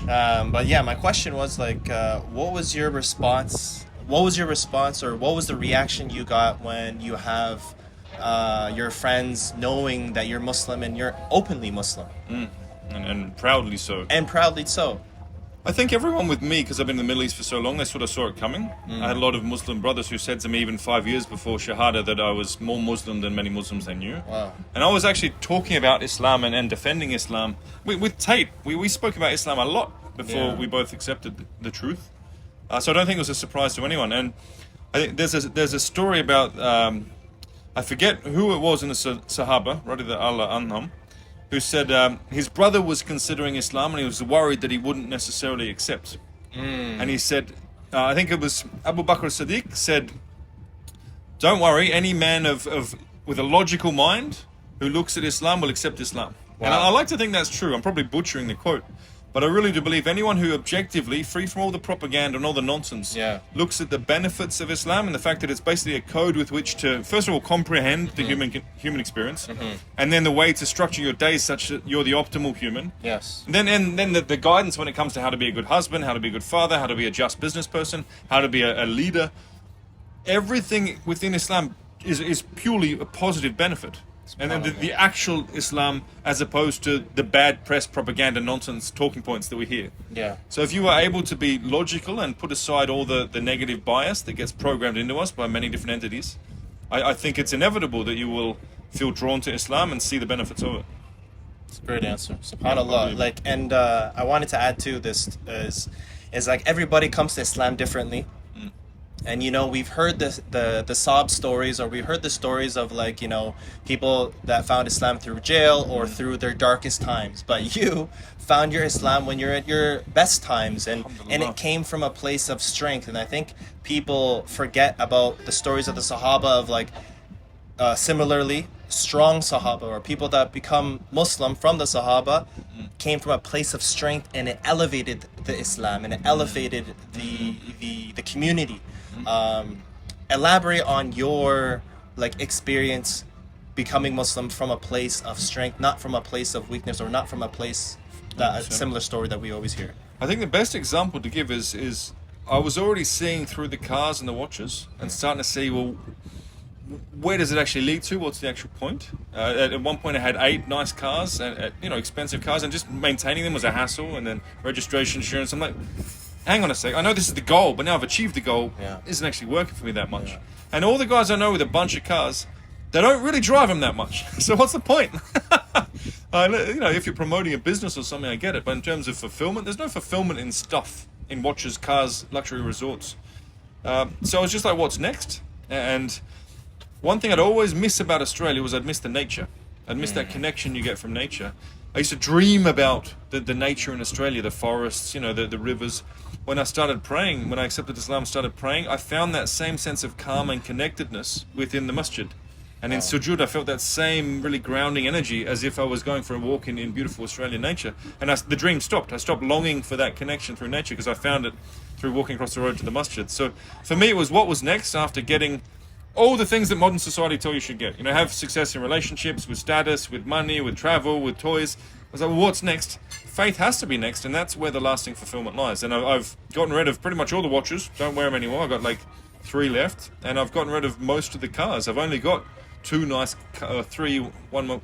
But yeah, my question was like, what was your response? What was your response, or what was the reaction you got when you have your friends knowing that you're Muslim and you're openly Muslim And proudly so. and proudly so? I think everyone with me, because I've been in the Middle East for so long, they sort of saw it coming. I had a lot of Muslim brothers who said to me even 5 years before Shahada that I was more Muslim than many Muslims they knew. Wow. And I was actually talking about Islam and defending Islam. With Tate, we spoke about Islam a lot before Yeah. we both accepted the truth. So I don't think it was a surprise to anyone. And I think there's a story about, I forget who it was in the Sahaba, radiallahu anhum, who said his brother was considering Islam and he was worried that he wouldn't necessarily accept. And he said, I think it was Abu Bakr Siddiq said, don't worry, any man with a logical mind who looks at Islam will accept Islam. And Wow. I like to think that's true. I'm probably butchering the quote. But I really do believe anyone who objectively, free from all the propaganda and all the nonsense, Yeah. looks at the benefits of Islam and the fact that it's basically a code with which to, first of all, comprehend the human experience, and then the way to structure your day such that you're the optimal human. Yes. And then the guidance when it comes to how to be a good husband, how to be a good father, how to be a just business person, how to be a leader. Everything within Islam is purely a positive benefit. And then the actual Islam, as opposed to the bad press propaganda nonsense talking points that we hear. Yeah. So if you are able to be logical and put aside all the negative bias that gets programmed into us by many different entities, I think it's inevitable that you will feel drawn to Islam and see the benefits of it. It's a great answer. SubhanAllah. Yeah. Like, and I wanted to add to this is like everybody comes to Islam differently. And you know, we've heard the sob stories, or we've heard the stories of, like, you know, people that found Islam through jail or through their darkest times. But you found your Islam when you're at your best times, and it came from a place of strength. And I think people forget about the stories of the Sahaba of, like, similarly strong Sahaba, or people that become Muslim from the Sahaba, came from a place of strength, and it elevated the Islam, and it elevated the community. Elaborate on your, like, experience becoming Muslim from a place of strength, not from a place of weakness, or not from a place that a similar story that we always hear. I think the best example to give is I was already seeing through the cars and the watches and starting to see, well, where does it actually lead to? What's the actual point? At one point, I had 8 nice cars, expensive cars, and just maintaining them was a hassle. And then registration, insurance. I'm like, hang on a sec. I know this is the goal, but now I've achieved the goal. Yeah. It isn't actually working for me that much. Yeah. And all the guys I know with a bunch of cars, they don't really drive them that much. So what's the point? If you're promoting a business or something, I get it. But in terms of fulfillment, there's no fulfillment in stuff, in watches, cars, luxury resorts. So I was just like, what's next? And one thing I'd always miss about Australia was I'd miss the nature. I'd miss that connection you get from nature. I used to dream about the nature in Australia, the forests, the rivers. When I started praying, when I accepted Islam, started praying, I found that same sense of calm and connectedness within the masjid. And in sujood, I felt that same really grounding energy as if I was going for a walk in beautiful Australian nature. And the dream stopped. I stopped longing for that connection through nature because I found it through walking across the road to the masjid. So for me, it was what was next after getting all the things that modern society tell you should get. Have success in relationships, with status, with money, with travel, with toys. I was like, well, what's next? Faith has to be next, and that's where the lasting fulfillment lies. And I've gotten rid of pretty much all the watches. Don't wear them anymore. I've got like 3 left. And I've gotten rid of most of the cars. I've only got 2 nice, 3, 1 more.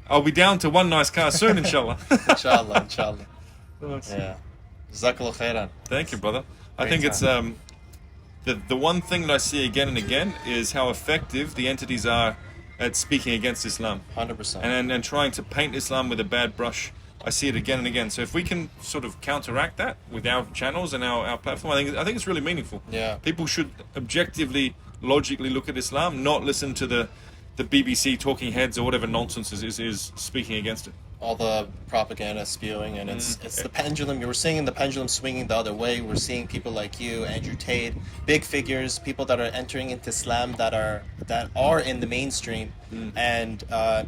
I'll be down to 1 nice car soon, inshallah. Inshallah. Yeah. Jazakallah khairan. Thank you, brother. I Great think time. it's the one thing that I see again and again is how effective the entities are at speaking against Islam 100%. and trying to paint Islam with a bad brush. I see it again and again. So if we can sort of counteract that with our channels and our platform, I think it's really meaningful. Yeah. People should objectively, logically look at Islam, not listen to the BBC talking heads or whatever nonsense is speaking against it. All the propaganda spewing, and it's the pendulum. You were seeing the pendulum swinging the other way. We're seeing people like you, Andrew Tate, big figures, people that are entering into Islam that are in the mainstream, and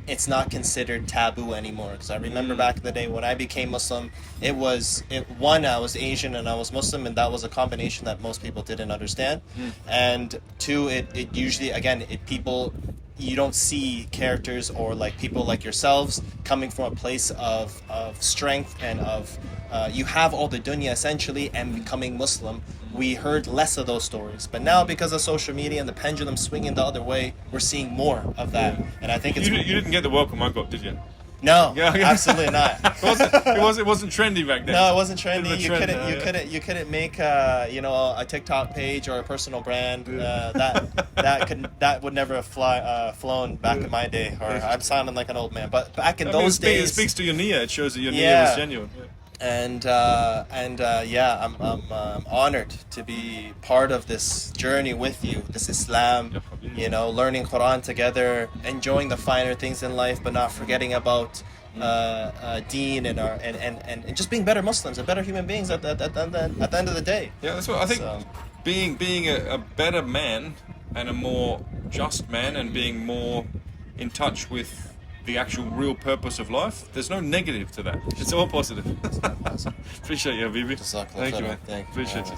it's not considered taboo anymore. Because I remember back in the day when I became Muslim, I was Asian and I was Muslim, and that was a combination that most people didn't understand. And 2, it usually, again, people you don't see characters or like people like yourselves coming from a place of strength and of you have all the dunya essentially and becoming Muslim. We heard less of those stories, but now because of social media and the pendulum swinging the other way, we're seeing more of that. And I think it's You didn't get the welcome I got, did you? no, Yeah, yeah. absolutely not. It wasn't trendy back then. No, it wasn't trendy. It You was a trend, couldn't you couldn't make a TikTok page or a personal brand that would never have flown back in my day. Or I'm sounding like an old man, but back in those days, it speaks to your niyyah. It shows that your niyyah Yeah. was genuine. Yeah. and yeah, I'm honored to be part of this journey with you, this Islam, learning Quran together, enjoying the finer things in life, but not forgetting about Deen and our and just being better Muslims and better human beings at the end of the day. Yeah, that's what I think. So- Being a better man and a more just man and being more in touch with the actual real purpose of life, there's no negative to that. It's all positive. Appreciate you, Habibi. Thank you, man. Thank you. Appreciate you.